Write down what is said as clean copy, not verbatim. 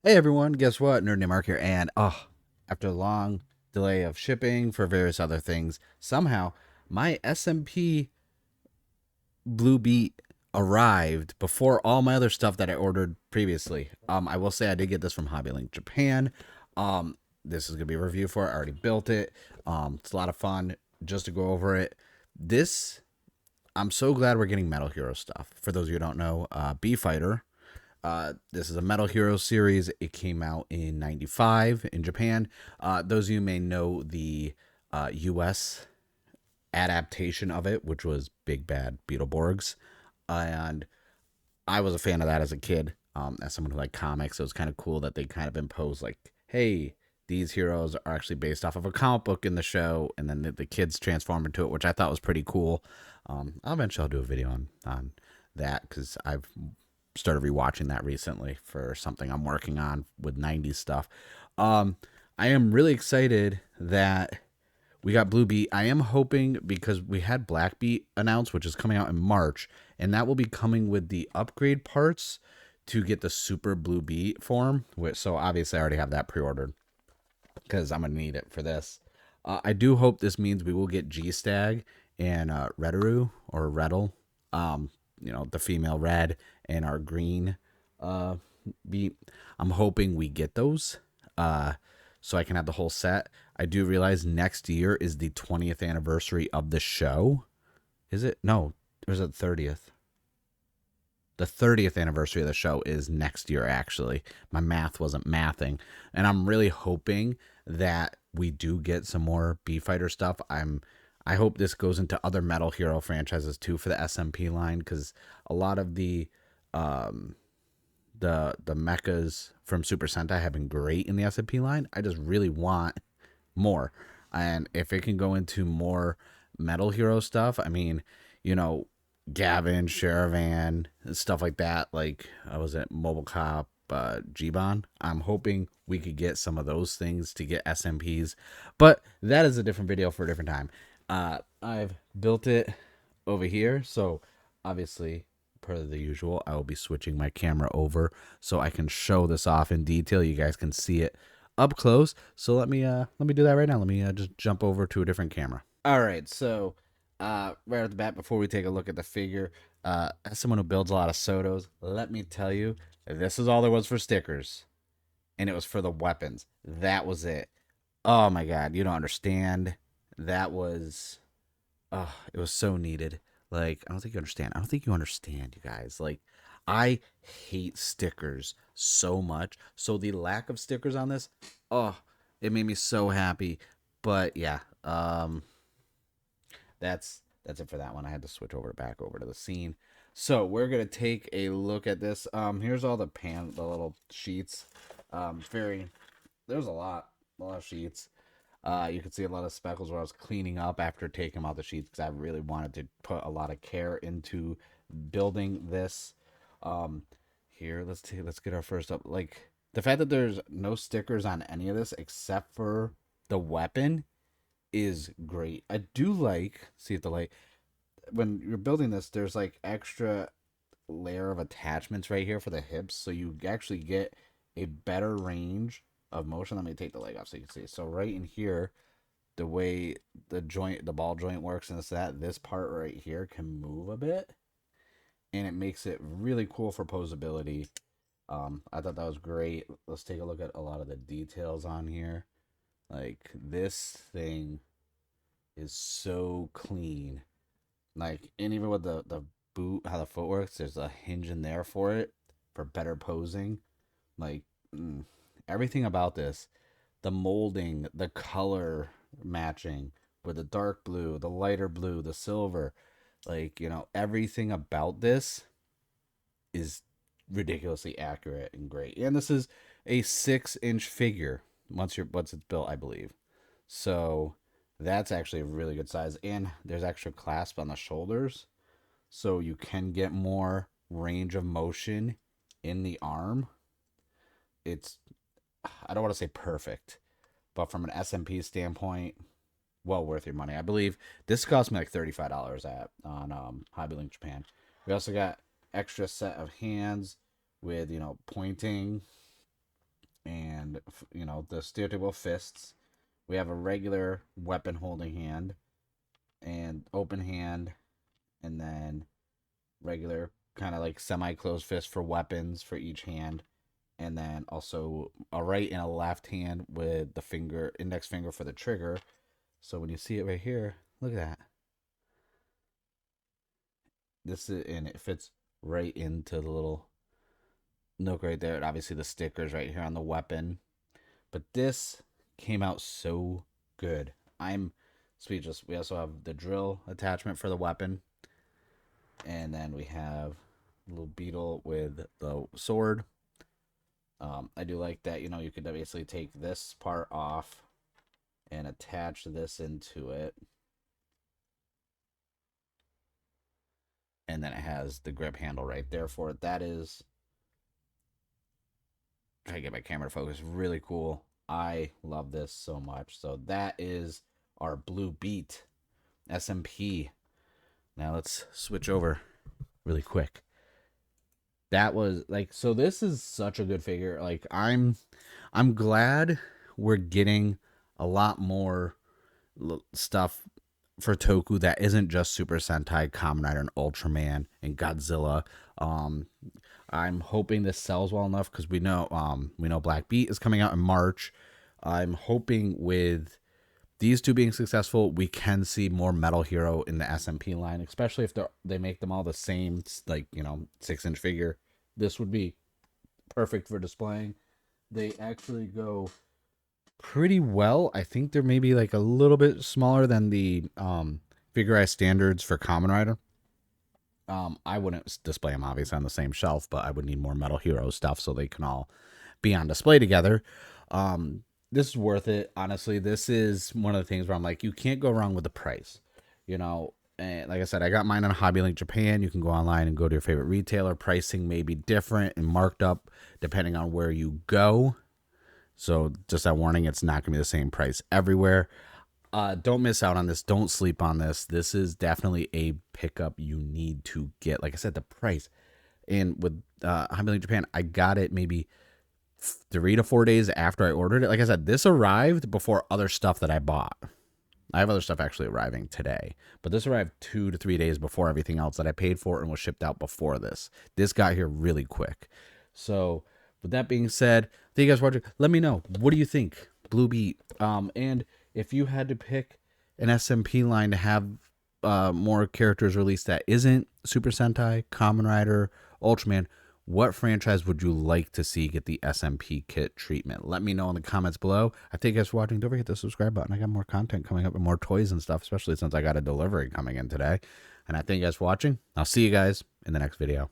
Hey everyone, guess what? Nerd Named Mark here, and after a long delay of shipping for various other things, somehow my SMP Blue Beet arrived before all my other stuff that I ordered previously. I will say I did get this from Hobbylink Japan. This is gonna be a review for it. I already built it. It's a lot of fun just to go over it. This I'm so glad we're getting Metal Hero stuff. For those of you who don't know, B-Fighter. This is a Metal Hero series. It came out in '95 in Japan. Those of you may know the US adaptation of it, which was Big Bad Beetleborgs. And I was a fan of that as a kid. As someone who liked comics, it was kind of cool that they kind of imposed, like, hey, these heroes are actually based off of a comic book in the show, and then the kids transform into it, which I thought was pretty cool. I'll do a video on that because I've started rewatching that recently for something I'm working on with '90s stuff. Um, I am really excited that we got Blue Beet. I am hoping because we had Black Beet announced, which is coming out in March, and that will be coming with the upgrade parts to get the Super Blue Beet form. So obviously, I already have that pre-ordered because I'm gonna need it for this. I do hope this means we will get G Stag and Redaru or Redel. The female red and our green uh, beet. I'm hoping we get those so I can have the whole set. I do realize next year is the 20th anniversary of the show. Is it? No, or is it 30th? The 30th anniversary of the show is next year, actually. My math wasn't mathing. And I'm really hoping that we do get some more B-Fighter stuff. I hope this goes into other Metal Hero franchises too for the SMP line, because a lot of um, the mechas from Super Sentai have been great in the SMP line. I just really want more, and if it can go into more Metal Hero stuff, I mean, you know, Gavin, Sherivan, stuff like that. Like I was at Mobile Cop, G-Bon. I'm hoping we could get some of those things to get SMPs, but that is a different video for a different time. I've built it over here, so obviously, per the usual, I will be switching my camera over so I can show this off in detail. You guys can see it up close. So let me do that right now. Let me just jump over to a different camera. All right, so right off the bat, before we take a look at the figure, as someone who builds a lot of Sotos, let me tell you, this is all there was for stickers, and it was for the weapons. That was it. Oh my god, you don't understand. That was Oh, it was so needed. Like, I don't think you understand. I don't think you understand, you guys. Like, I hate stickers so much. So the lack of stickers on this, oh, it made me so happy. But yeah, that's it for that one. I had to switch over back over to the scene. So we're gonna take a look at this. Here's all the little sheets. Very there's a lot of sheets. You can see a lot of speckles where I was cleaning up after taking them out the sheets because I really wanted to put a lot of care into building this. Um, Here, let's get our first up. Like the fact that there's no stickers on any of this except for the weapon is great. I do like see if the light when you're building this. There's like extra layer of attachments right here for the hips, so you actually get a better range of motion. Let me take the leg off so you can see. So right in here, the way the ball joint works and this part right here can move a bit, and it makes it really cool for posability. I thought that was great. Let's take a look at a lot of the details on here. Like this thing is so clean. Like, and even with the boot, how the foot works, there's a hinge in there for it for better posing. Like, everything about this, the molding, the color matching with the dark blue, the lighter blue, the silver, like, everything about this is ridiculously accurate and great. And this is a 6-inch figure once it's built, I believe. So that's actually a really good size. And there's extra clasp on the shoulders, so you can get more range of motion in the arm. It's I don't want to say perfect, but from an SMP standpoint, well worth your money. I believe this cost me like $35 at on Hobby Link Japan. We also got extra set of hands with pointing hand, you know, the stereotypical fists. We have a regular weapon holding hand and open hand, and then regular kind of like semi-closed fist for weapons for each hand, and then also a right and a left hand with the index finger for the trigger. So when you see it right here, look at that. This is, and it fits right into the little nook right there. And obviously the stickers right here on the weapon. But this came out so good. I'm speechless. We also have the drill attachment for the weapon. And then we have a little beetle with the sword. I do like that, you know, you could basically take this part off and attach this into it. And then it has the grip handle right there for it. That is, try to get my camera to focus, really cool. I love this so much. So that is our Blue Beet SMP. Now let's switch over really quick. That was like, so this is such a good figure. Like I'm glad we're getting a lot more stuff for Toku that isn't just Super Sentai, Kamen Rider, and Ultraman and Godzilla. I'm hoping this sells well enough because we know Black Beat is coming out in March. I'm hoping with these two being successful, we can see more Metal Hero in the SMP line, especially if they make them all the same, like, you know, 6-inch figure. This would be perfect for displaying. They actually go pretty well. I think they're maybe like a little bit smaller than the figurized standards for Kamen Rider. I wouldn't display them obviously on the same shelf, but I would need more Metal Hero stuff so they can all be on display together. This is worth it, honestly. This is one of the things where I'm like, you can't go wrong with the price, you know. And like I said, I got mine on Hobby Link Japan. You can go online and go to your favorite retailer. Pricing may be different and marked up depending on where you go. So just that warning, it's not going to be the same price everywhere. Don't miss out on this. Don't sleep on this. This is definitely a pickup you need to get. Like I said, the price. And with Hobby Link Japan, I got it maybe 3 to 4 days after I ordered it. Like I said, this arrived before other stuff that I bought. I have other stuff actually arriving today, but this arrived 2 to 3 days before everything else that I paid for and was shipped out before this. This got here really quick. So with that being said, thank you guys for watching. Let me know, what do you think, Blue Beet? And if you had to pick an SMP line to have more characters released that isn't Super Sentai, Kamen Rider, Ultraman, what franchise would you like to see get the SMP kit treatment? Let me know in the comments below. I thank you guys for watching. Don't forget the subscribe button. I got more content coming up and more toys and stuff, especially since I got a delivery coming in today. And I thank you guys for watching. I'll see you guys in the next video.